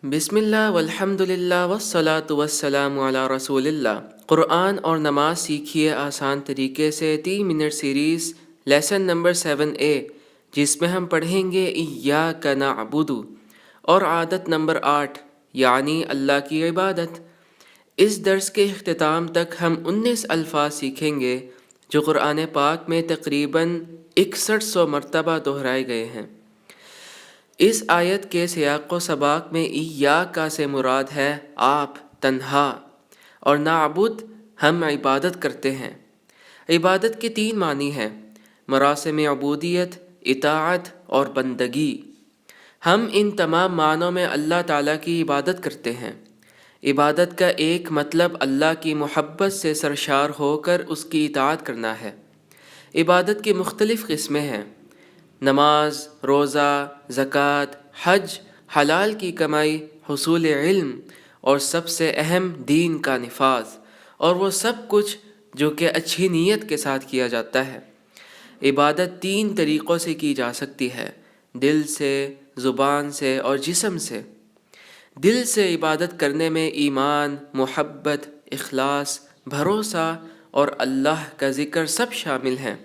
بسم اللہ والحمد للہ والصلاة والسلام علی رسول اللہ۔ قرآن اور نماز سیکھیے آسان طریقے سے 3 minute series lesson number 7A، جس میں ہم پڑھیں گے ایاک نعبد اور عادت نمبر 8 یعنی اللہ کی عبادت۔ اس درس کے اختتام تک ہم 19 الفاظ سیکھیں گے جو قرآن پاک میں تقریباً 6100 مرتبہ دہرائے گئے ہیں۔ اس آیت کے سیاق و سباق میں ایاکا سے مراد ہے آپ تنہا، اور نعبد ہم عبادت کرتے ہیں۔ عبادت کے 3 معنی ہیں: مراسم عبودیت، اطاعت اور بندگی۔ ہم ان تمام معنوں میں اللہ تعالیٰ کی عبادت کرتے ہیں۔ عبادت کا ایک مطلب اللہ کی محبت سے سرشار ہو کر اس کی اطاعت کرنا ہے۔ عبادت کی مختلف قسمیں ہیں: نماز، روزہ، زکوٰۃ، حج، حلال کی کمائی، حصول علم، اور سب سے اہم دین کا نفاذ، اور وہ سب کچھ جو کہ اچھی نیت کے ساتھ کیا جاتا ہے۔ عبادت 3 طریقوں سے کی جا سکتی ہے: دل سے، زبان سے اور جسم سے۔ دل سے عبادت کرنے میں ایمان، محبت، اخلاص، بھروسہ اور اللہ کا ذکر سب شامل ہیں۔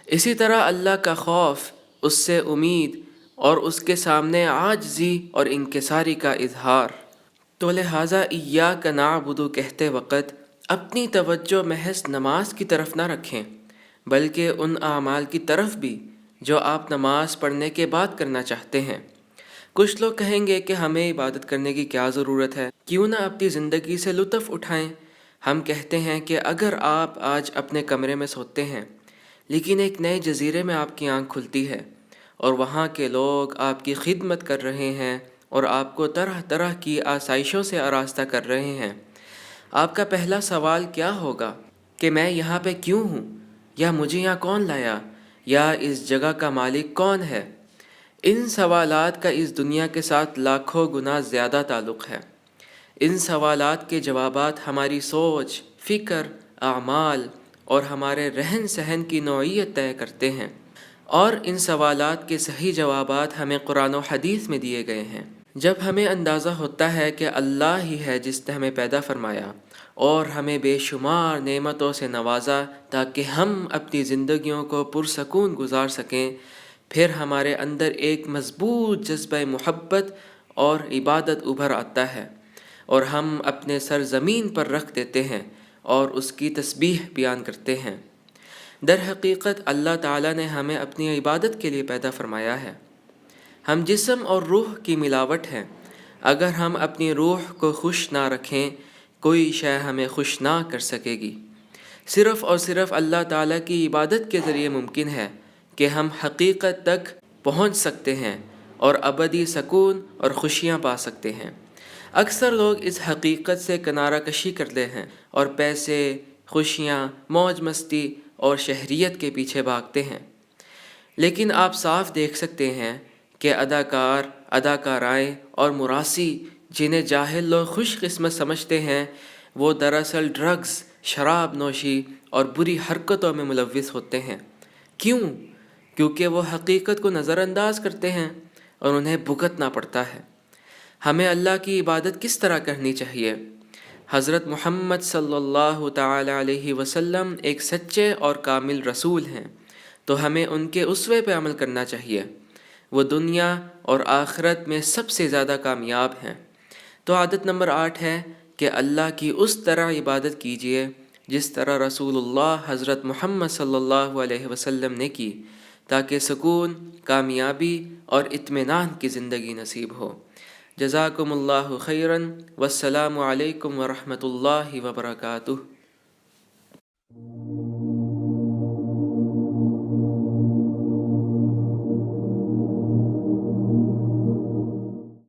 اسی طرح اللہ کا خوف، اس سے امید اور اس کے سامنے عاجزی اور انکساری کا اظہار۔ تو لہٰذا ایاک نعبد کہتے وقت اپنی توجہ محض نماز کی طرف نہ رکھیں، بلکہ ان اعمال کی طرف بھی جو آپ نماز پڑھنے کے بعد کرنا چاہتے ہیں۔ کچھ لوگ کہیں گے کہ ہمیں عبادت کرنے کی کیا ضرورت ہے، کیوں نہ اپنی زندگی سے لطف اٹھائیں۔ ہم کہتے ہیں کہ اگر آپ آج اپنے کمرے میں سوتے ہیں لیکن ایک نئے جزیرے میں آپ کی آنکھ کھلتی ہے اور وہاں کے لوگ آپ کی خدمت کر رہے ہیں اور آپ کو طرح طرح کی آسائشوں سے آراستہ کر رہے ہیں، آپ کا پہلا سوال کیا ہوگا کہ میں یہاں پہ کیوں ہوں، یا مجھے یہاں کون لایا، یا اس جگہ کا مالک کون ہے؟ ان سوالات کا اس دنیا کے ساتھ لاکھوں گنا زیادہ تعلق ہے۔ ان سوالات کے جوابات ہماری سوچ، فکر، اعمال اور ہمارے رہن سہن کی نوعیت طے کرتے ہیں، اور ان سوالات کے صحیح جوابات ہمیں قرآن و حدیث میں دیے گئے ہیں۔ جب ہمیں اندازہ ہوتا ہے کہ اللہ ہی ہے جس نے ہمیں پیدا فرمایا اور ہمیں بے شمار نعمتوں سے نوازا تاکہ ہم اپنی زندگیوں کو پرسکون گزار سکیں، پھر ہمارے اندر ایک مضبوط جذبہ محبت اور عبادت ابھر آتا ہے، اور ہم اپنے سر زمین پر رکھ دیتے ہیں اور اس کی تسبیح بیان کرتے ہیں۔ در حقیقت اللہ تعالیٰ نے ہمیں اپنی عبادت کے لیے پیدا فرمایا ہے۔ ہم جسم اور روح کی ملاوٹ ہیں۔ اگر ہم اپنی روح کو خوش نہ رکھیں، کوئی شے ہمیں خوش نہ کر سکے گی۔ صرف اور صرف اللہ تعالیٰ کی عبادت کے ذریعے ممکن ہے کہ ہم حقیقت تک پہنچ سکتے ہیں اور ابدی سکون اور خوشیاں پا سکتے ہیں۔ اکثر لوگ اس حقیقت سے کنارہ کشی کرتے ہیں اور پیسے، خوشیاں، موج مستی اور شہریت کے پیچھے بھاگتے ہیں، لیکن آپ صاف دیکھ سکتے ہیں کہ اداکار، اداکارائیں اور مراسی جنہیں جاہل لوگ خوش قسمت سمجھتے ہیں، وہ دراصل ڈرگز، شراب نوشی اور بری حرکتوں میں ملوث ہوتے ہیں۔ کیوں؟ کیونکہ وہ حقیقت کو نظر انداز کرتے ہیں اور انہیں بھگتنا پڑتا ہے۔ ہمیں اللہ کی عبادت کس طرح کرنی چاہیے؟ حضرت محمد صلی اللہ تعالی علیہ وسلم ایک سچے اور کامل رسول ہیں، تو ہمیں ان کے اسوے پہ عمل کرنا چاہیے۔ وہ دنیا اور آخرت میں سب سے زیادہ کامیاب ہیں۔ تو عادت نمبر 8 ہے کہ اللہ کی اس طرح عبادت کیجیے جس طرح رسول اللہ حضرت محمد صلی اللہ علیہ وسلم نے کی، تاکہ سکون، کامیابی اور اطمینان کی زندگی نصیب ہو۔ جزاکم اللہ خیراً، والسلام علیکم ورحمۃ اللہ وبرکاتہ۔